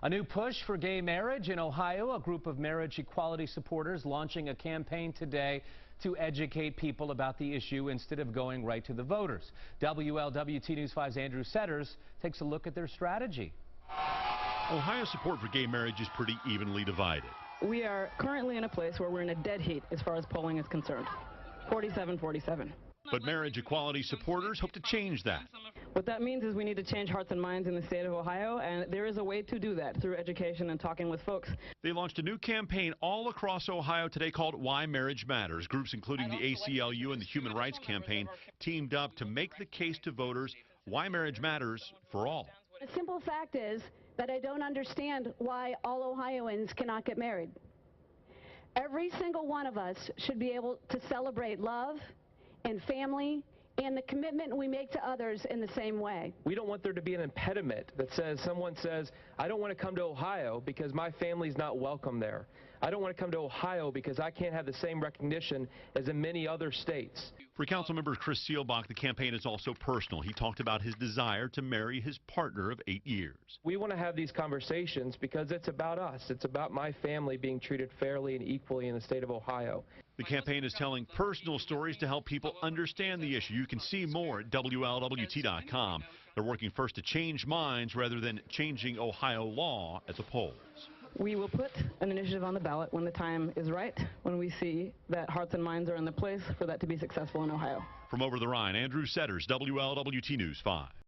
A new push for gay marriage in Ohio. A group of marriage equality supporters launching a campaign today to educate people about the issue instead of going right to the voters. WLWT News 5's Andrew Setters takes a look at their strategy. Ohio's support for gay marriage is pretty evenly divided. We are currently in a place where we're in a dead heat as far as polling is concerned. 47-47. But marriage equality supporters hope to change that. What that means is we need to change hearts and minds in the state of Ohio, and there is a way to do that through education and talking with folks. They launched a new campaign all across Ohio today called Why Marriage Matters. Groups including the ACLU and the Human Rights Campaign teamed up to make the case to voters why marriage matters for all. The simple fact is that I don't understand why all Ohioans cannot get married. Every single one of us should be able to celebrate love and family and the commitment we make to others in the same way. We don't want there to be an impediment that says someone says, I don't want to come to Ohio because my family's not welcome there. I don't want to come to Ohio because I can't have the same recognition as in many other states. For Councilmember Chris Seelbach, the campaign is also personal. He talked about his desire to marry his partner of 8 years. We want to have these conversations because it's about us. It's about my family being treated fairly and equally in the state of Ohio. The campaign is telling personal stories to help people understand the issue. You can see more at WLWT.com. They're working first to change minds rather than changing Ohio law at the polls. We will put an initiative on the ballot when the time is right, when we see that hearts and minds are in the place for that to be successful in Ohio. From over the Rhine, Andrew Setters, WLWT News 5.